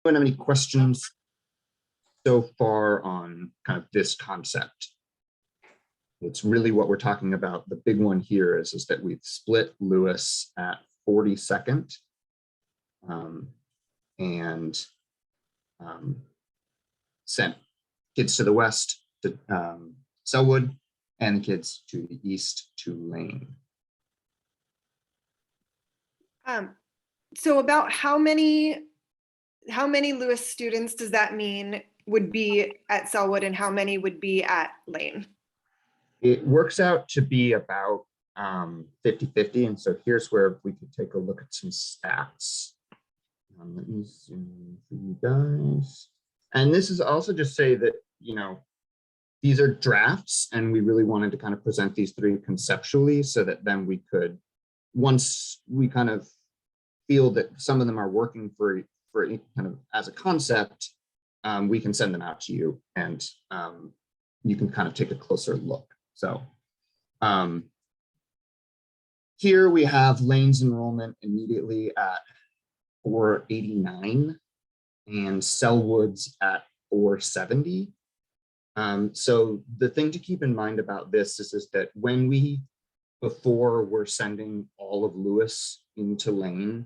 Anyone have any questions so far on kind of this concept? It's really what we're talking about. The big one here is that we've split Lewis at 42nd and sent kids to the west to Selwood and kids to the east to Lane. So about how many Lewis students does that mean would be at Selwood and how many would be at Lane? It works out to be about 50-50. And so here's where we could take a look at some stats. Let me zoom for you guys. And this is also just say that, you know, these are drafts and we really wanted to kind of present these three conceptually so that then we could, once we kind of feel that some of them are working for kind of as a concept, we can send them out to you and you can kind of take a closer look. So here we have Lane's enrollment immediately at 489 and Selwood's at 470. So the thing to keep in mind about this is that when before we're sending all of Lewis into Lane,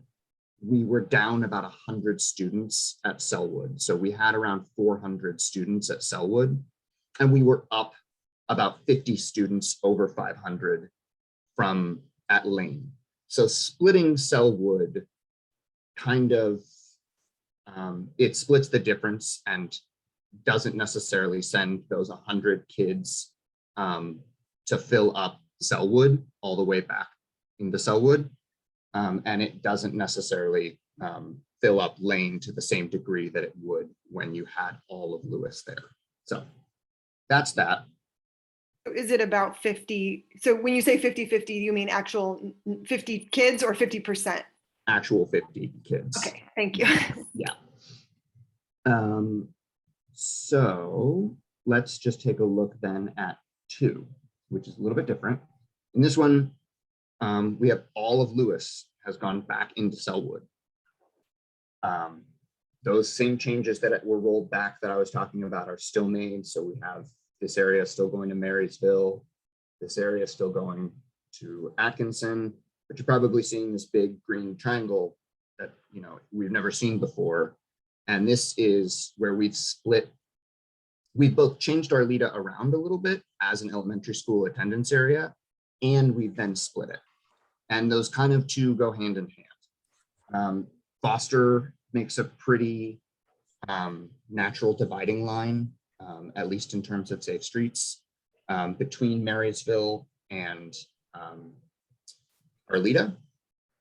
we were down about 100 students at Selwood. So we had around 400 students at Selwood, and we were up about 50 students over 500 from at Lane. So splitting Selwood kind of, it splits the difference and doesn't necessarily send those 100 kids to fill up Selwood all the way back into Selwood. And it doesn't necessarily fill up Lane to the same degree that it would when you had all of Lewis there. So that's that. Is it about 50? So when you say 50-50, you mean actual 50 kids or 50%? Actual 50 kids. Okay, thank you. Yeah. So let's just take a look then at 2, which is a little bit different. In this one, we have all of Lewis has gone back into Selwood. Those same changes that were rolled back that I was talking about are still made. So we have this area still going to Marysville, this area still going to Atkinson, but you're probably seeing this big green triangle that, you know, we've never seen before. And this is where we've both changed our LEDA around a little bit as an elementary school attendance area, and we've then split it. And those kind of two go hand in hand. Foster makes a pretty natural dividing line, at least in terms of safe streets, between Marysville and Arleta.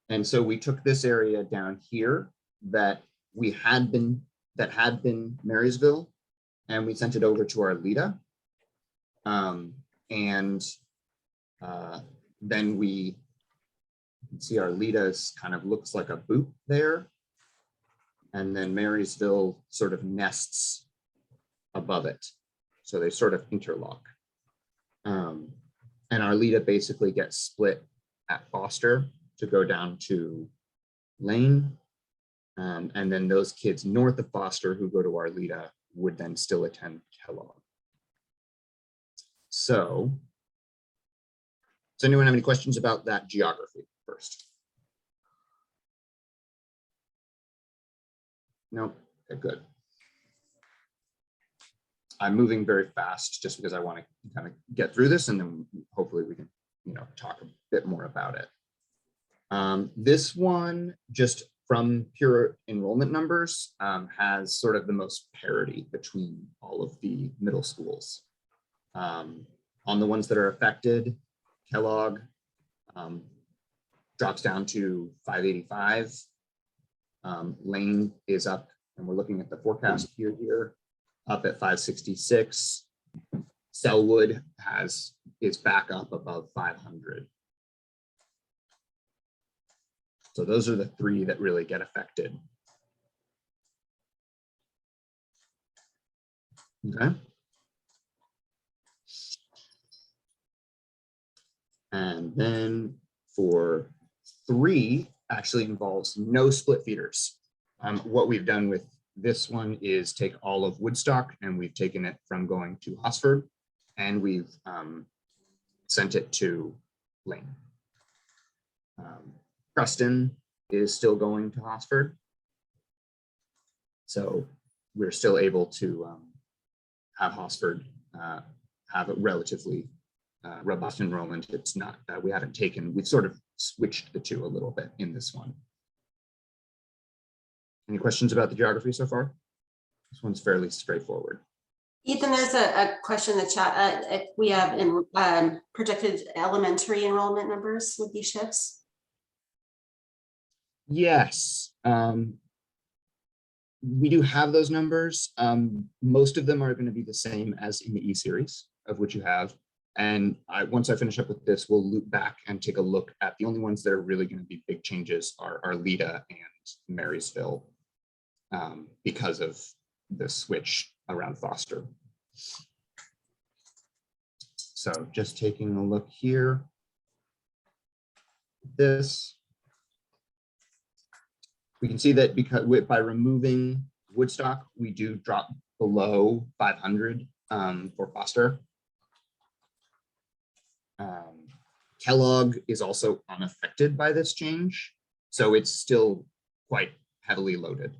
And so we took this area down here that had been Marysville, and we sent it over to Arleta. Then we can see Arleta's kind of looks like a boot there. And then Marysville sort of nests above it. So they sort of interlock. And Arleta basically gets split at Foster to go down to Lane. And then those kids north of Foster who go to Arleta would then still attend Kellogg. So, does anyone have any questions about that geography first? No? Okay, good. I'm moving very fast just because I want to kind of get through this and then hopefully we can, you know, talk a bit more about it. This one, just from pure enrollment numbers, has sort of the most parity between all of the middle schools. On the ones that are affected, Kellogg drops down to 585. Lane is up, and we're looking at the forecast here, up at 566. Selwood is back up above 500. So those are the three that really get affected. Okay. And then for 3 actually involves no split feeders. What we've done with This one is take all of Woodstock, and we've taken it from going to Hosford, and we've sent it to Lane. Preston is still going to Hosford. So we're still able to have Hosford have a relatively robust enrollment. It's not, we haven't taken, we've sort of switched the two a little bit in this one. Any questions about the geography so far? This one's fairly straightforward. Ethan, there's a question in the chat. If we have projected elementary enrollment numbers with these shifts. Yes, we do have those numbers. Most of them are going to be the same as in the E-series, of which you have. And once I finish up with this, we'll loop back and take a look at the only ones that are really going to be big changes are Arleta and Marysville, because of the switch around Foster. So just taking a look here. This. We can see that because by removing Woodstock, we do drop below 500 for Foster. Kellogg is also unaffected by this change, so it's still quite heavily loaded.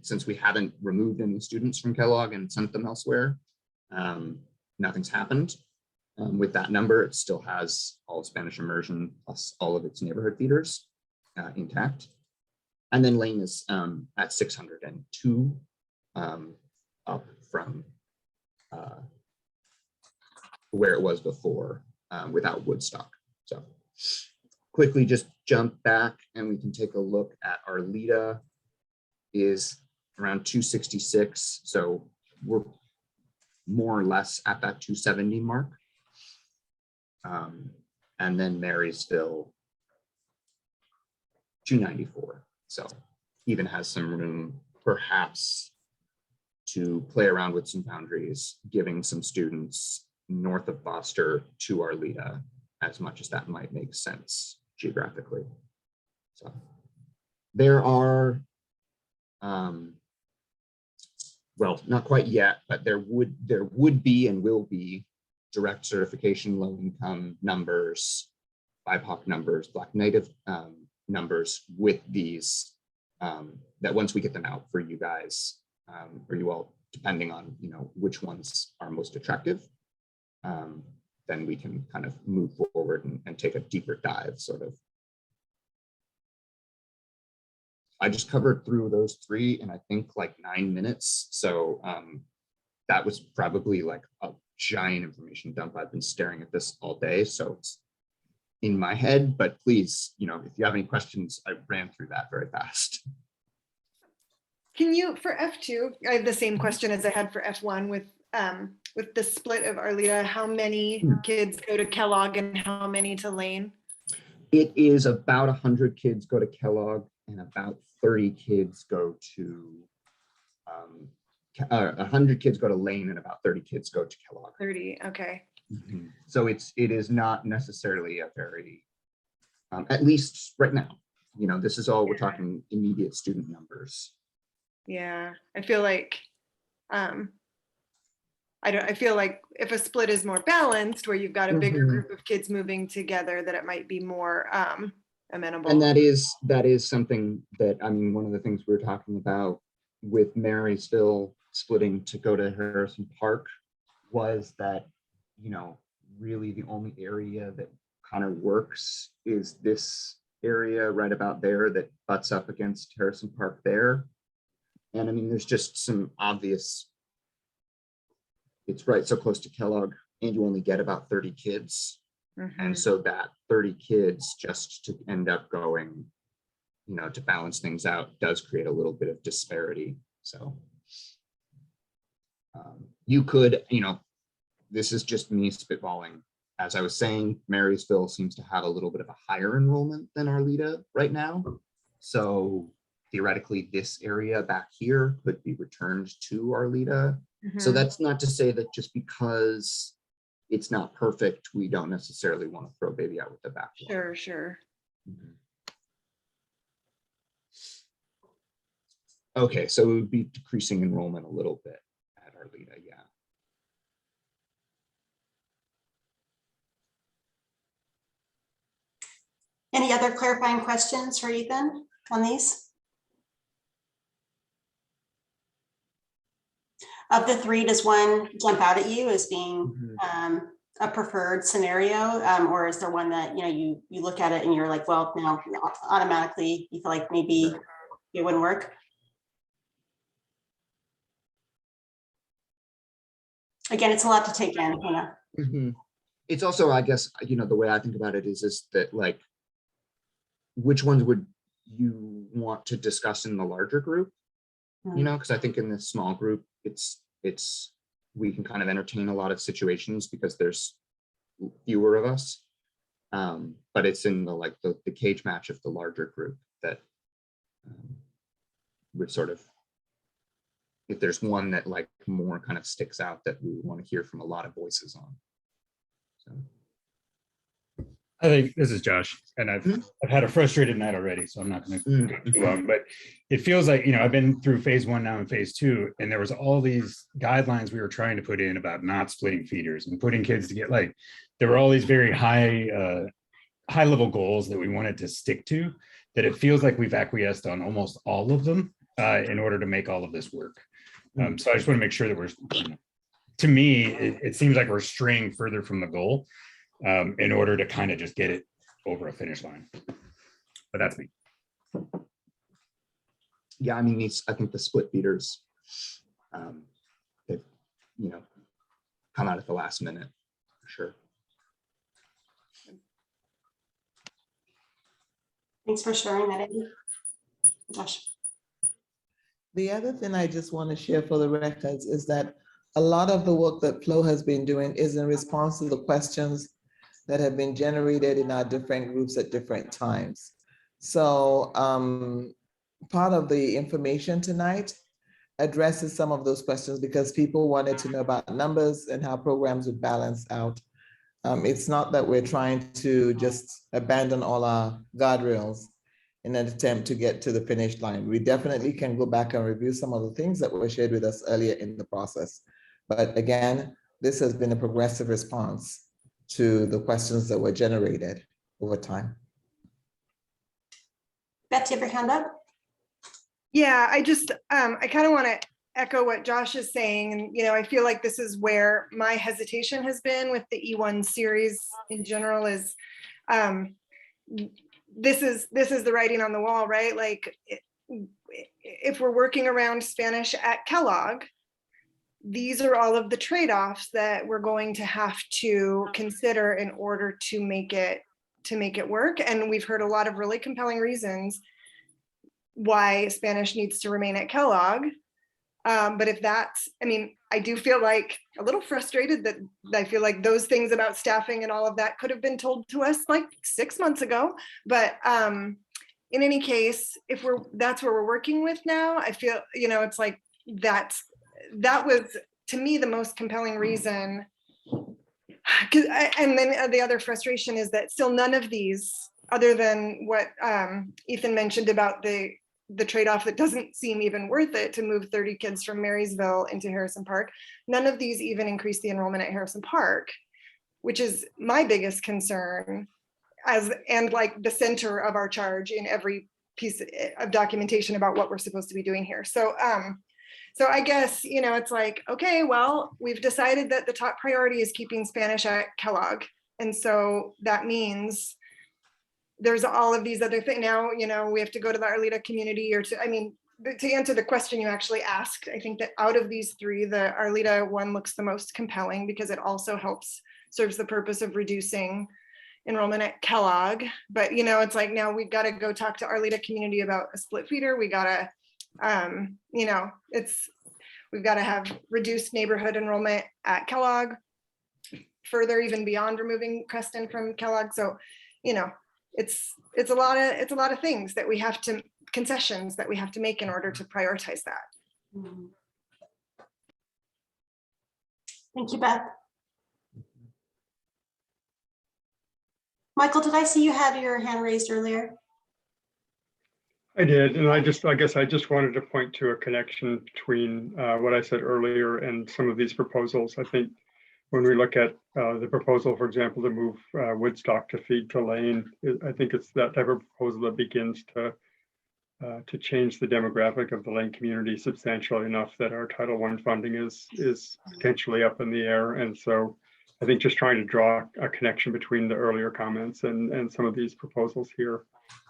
Since we haven't removed any students from Kellogg and sent them elsewhere, nothing's happened. With that number, it still has all Spanish immersion plus all of its neighborhood theaters intact. And then Lane is at 602, up from where it was before without Woodstock. So quickly just jump back and we can take a look at Arleta is around 266. So we're more or less at that 270 mark. And then Marysville, 294. So even has some room perhaps to play around with some boundaries, giving some students north of Foster to Arleta, as much as that might make sense geographically. So there are, well, not quite yet, but there would be and will be direct certification low income numbers, BIPOC numbers, Black Native numbers with these, that once we get them out for you guys, or you all, depending on which ones are most attractive, then we can kind of move forward and take a deeper dive, sort of. I just covered through those three in I think like 9 minutes. So that was probably like a giant information dump. I've been staring at this all day, so it's in my head, but please, if you have any questions, I ran through that very fast. Can you, for F2, I have the same question as I had for F1 with the split of Arleta, how many kids go to Kellogg and how many to Lane? It is about 100 kids go to Kellogg and about 30 kids go to, 100 kids go to Lane and about 30 kids go to Kellogg. 30, okay. Mm-hmm. So it is not necessarily a very, at least right now, this is all we're talking immediate student numbers. Yeah, I feel like, I feel like if a split is more balanced, where you've got a bigger group of kids moving together, that it might be more amenable. And that is something that, one of the things we were talking about with Marysville splitting to go to Harrison Park was that, really the only area that kind of works is this area right about there that butts up against Harrison Park there. And there's just some obvious, it's right so close to Kellogg and you only get about 30 kids. And so that 30 kids just to end up going, to balance things out does create a little bit of disparity. So you could, this is just me spitballing. As I was saying, Marysville seems to have a little bit of a higher enrollment than Arleta right now. So theoretically, this area back here could be returned to Arleta. So that's not to say that just because it's not perfect, we don't necessarily want to throw baby out with the bathwater. Sure. Okay, so it would be decreasing enrollment a little bit at Arleta, yeah. Any other clarifying questions for Ethan on these? Of the three, does one jump out at you as being a preferred scenario, or is there one that you look at it and you're like, well, no, automatically you feel like maybe it wouldn't work? Again, it's a lot to take in. It's also, I guess, the way I think about it is that, like, which ones would you want to discuss in the larger group? Because I think in this small group, we can kind of entertain a lot of situations because there's fewer of us. But it's in the cage match of the larger group that would sort of, if there's one that like more kind of sticks out that we want to hear from a lot of voices on. So I think this is Josh, and I've had a frustrated night already, so I'm not going to go too long. But it feels like I've been through phase 1 now and phase 2, and there was all these guidelines we were trying to put in about not splitting feeders and putting kids to get there were all these very high level goals that we wanted to stick to. That it feels like we've acquiesced on almost all of them in order to make all of this work. So I just want to make sure that we're, to me, it seems like we're straying further from the goal. In order to kind of just get it over a finish line. But that's me. Yeah, I mean, I think the split feeders, that come out at the last minute, for sure. Thanks for sharing that, Eddie. Josh. The other thing I just want to share for the records is that a lot of the work that Flo has been doing is in response to the questions that have been generated in our different groups at different times. So part of the information tonight addresses some of those questions because people wanted to know about numbers and how programs would balance out. It's not that we're trying to just abandon all our guardrails in an attempt to get to the finish line. We definitely can go back and review some of the things that were shared with us earlier in the process. But again, this has been a progressive response to the questions that were generated over time. Beth, you have your hand up? Yeah, I kind of want to echo what Josh is saying. And, I feel like this is where my hesitation has been with the E1 series in general is, this is the writing on the wall, right? Like if we're working around Spanish at Kellogg, these are all of the trade-offs that we're going to have to consider in order to make it work. And we've heard a lot of really compelling reasons why Spanish needs to remain at Kellogg. But if that's, I do feel like a little frustrated that I feel like those things about staffing and all of that could have been told to us like 6 months ago. But in any case, if that's where we're working with now, I feel, it's like that was to me the most compelling reason. And then the other frustration is that still none of these, other than what Ethan mentioned about the trade-off that doesn't seem even worth it to move 30 kids from Marysville into Harrison Park, none of these even increase the enrollment at Harrison Park, which is my biggest concern and like the center of our charge in every piece of documentation about what we're supposed to be doing here. So I guess, it's like, okay, well, we've decided that the top priority is keeping Spanish at Kellogg. And so that means there's all of these other things. Now, we have to go to the Arleta community to answer the question you actually asked. I think that out of these three, the Arleta one looks the most compelling because it also serves the purpose of reducing enrollment at Kellogg. But, it's like, now we've got to go talk to Arleta community about a split feeder. We got to, we've got to have reduced neighborhood enrollment at Kellogg, further even beyond removing Creston from Kellogg. So, it's a lot of things that we have to, concessions that we have to make in order to prioritize that. Thank you, Beth. Michael, did I see you had your hand raised earlier? I did, and I guess I just wanted to point to a connection between what I said earlier and some of these proposals. I think when we look at the proposal, for example, to move Woodstock to feed to Lane, I think it's that type of proposal that begins to change the demographic of the Lane community substantially enough that our Title I funding is potentially up in the air. And so I think just trying to draw a connection between the earlier comments and some of these proposals here,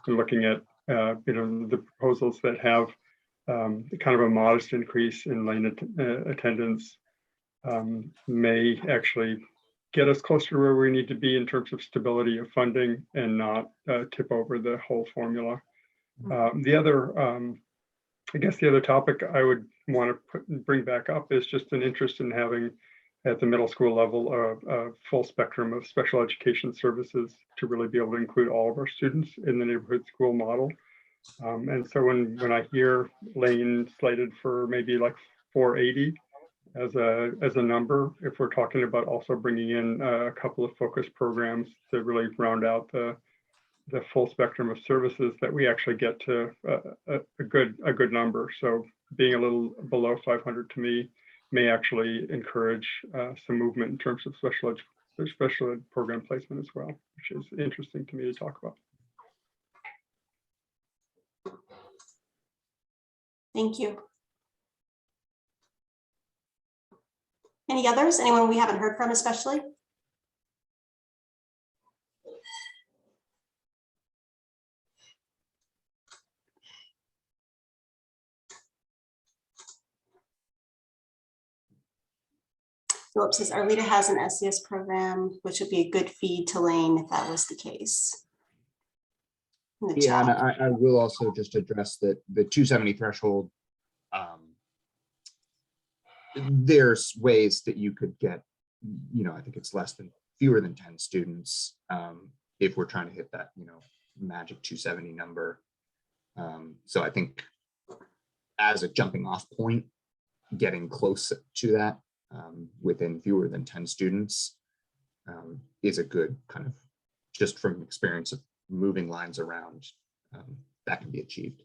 and looking at the proposals that have kind of a modest increase in Lane attendance may actually get us closer to where we need to be in terms of stability of funding and not tip over the whole formula. The other, I guess the other topic I would want to bring back up is just an interest in having at the middle school level a full spectrum of special education services to really be able to include all of our students in the neighborhood school model. And so when I hear Lane slated for maybe like 480 as a number, if we're talking about also bringing in a couple of focus programs to really round out the full spectrum of services, that we actually get to a good number. So being a little below 500 to me may actually encourage some movement in terms of special ed program placement as well, which is interesting to me to talk about. Thank you. Any others? Anyone we haven't heard from especially? Philip says Arleta has an SES program, which would be a good feed to Lane if that was the case. Yeah, and I will also just address that the 270 threshold, there's ways that you could get, I think it's fewer than 10 students if we're trying to hit that, magic 270 number. So I think as a jumping off point, getting close to that within fewer than 10 students is a good kind of, just from experience of moving lines around, that can be achieved.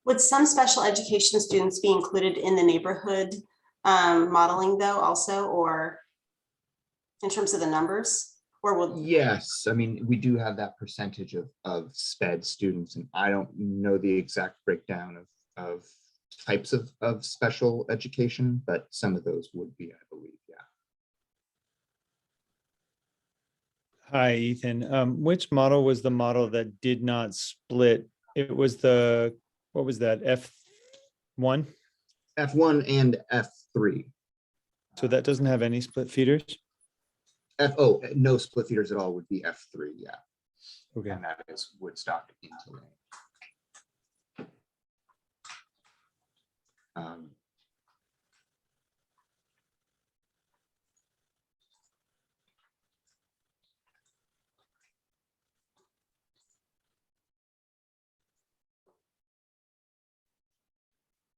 Would some special education students be included in the neighborhood modeling though also, or in terms of the numbers? Or will... Yes, I mean, we do have that percentage of SPED students, and I don't know the exact breakdown of types of special education, but some of those would be, I believe, yeah. Hi, Ethan. Which model was the model that did not split? It was the, what was that, F1? F1 and F3. So that doesn't have any split feeders? No split feeders at all would be F3, yeah. Okay. And that is Woodstock into Lane.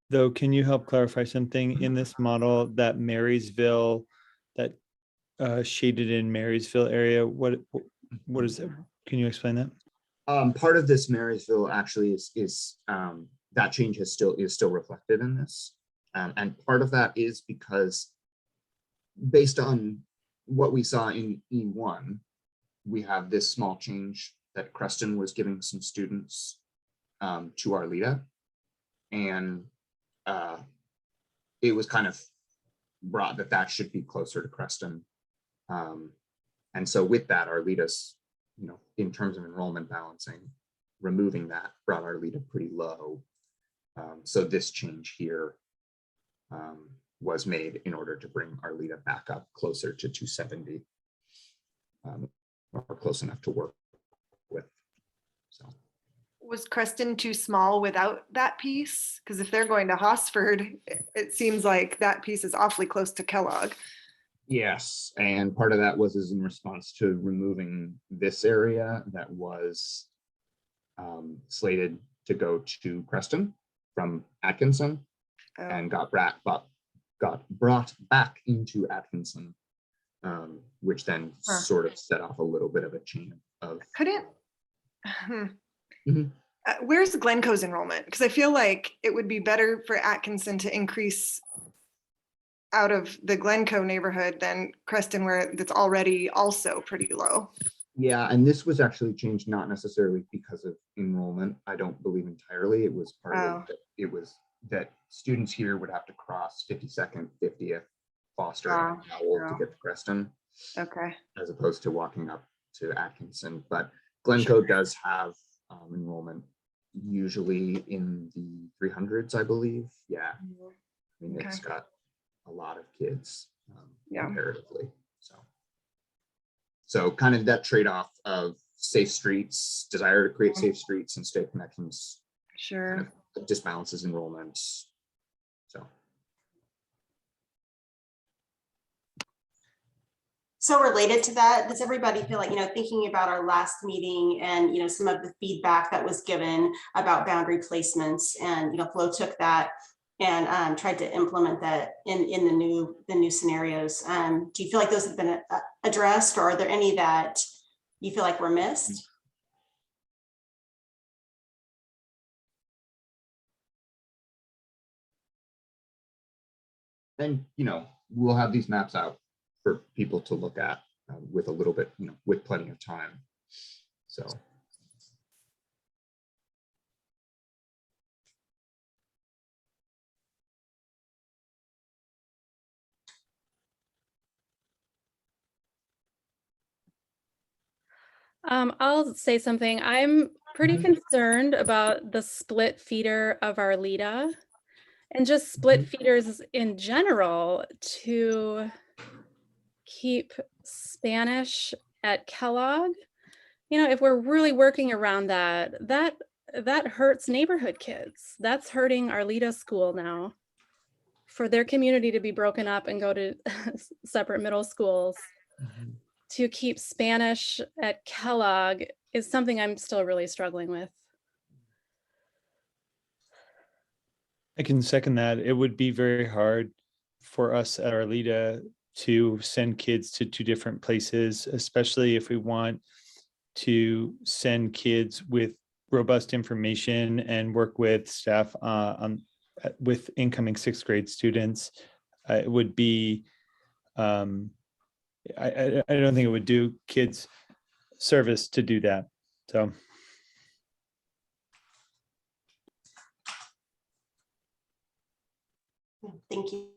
Though, can you help clarify something in this model that Marysville, that shaded in Marysville area? What is it? Can you explain that? Part of this Marysville actually is that change is still reflected in this, and part of that is because based on what we saw in E1, we have this small change that Creston was giving some students to Arleta, and it was kind of brought that should be closer to Creston, and so with that, Arleta's, in terms of enrollment balancing, removing that brought Arleta pretty low. So this change here was made in order to bring Arleta back up closer to 270, or close enough to work with. So. Was Creston too small without that piece? Because if they're going to Hosford, it seems like that piece is awfully close to Kellogg. Yes, and part of that was in response to removing this area that was slated to go to Creston from Atkinson, and got brought back into Atkinson which then Huh. sort of set off a little bit of a chain of. Couldn't. Mhm. Where's Glencoe's enrollment? Because I feel like it would be better for Atkinson to increase out of the Glencoe neighborhood than Creston, where it's already also pretty low. Yeah, and this was actually changed not necessarily because of enrollment. I don't believe entirely. It was part Oh. of it was that students here would have to cross 52nd, 50th, Foster, and Oh, Howell to oh. get to Creston, Okay. as opposed to walking up to Atkinson. But Glencoe does have enrollment usually in the 300s, I believe. Yeah, I mean, Okay. it's got a lot of kids Yeah. comparatively. So kind of that trade-off of safe streets, desire to create safe streets and state connections, Sure. kind of disbalances enrollments. So related to that, does everybody feel like, thinking about our last meeting and, some of the feedback that was given about boundary placements, and, Flo took that and tried to implement that in the new scenarios. Do you feel like those have been addressed, or are there any that you feel like were missed? And, we'll have these maps out for people to look at with a little bit, with plenty of time. So. I'll say something. I'm pretty Mhm. concerned about the split feeder of our LIDA and just split Mhm. feeders in general to keep Spanish at Kellogg. If we're really working around that hurts neighborhood kids. That's hurting our LIDA school now. For their community to be broken up and go to separate middle schools. To keep Spanish at Kellogg is something I'm still really struggling with. I can second that. It would be very hard for us at Arleta to send kids to two different places, especially if we want to send kids with robust information and work with staff with incoming sixth grade students. It would be, I don't think it would do kids service to do that. So. Thank you.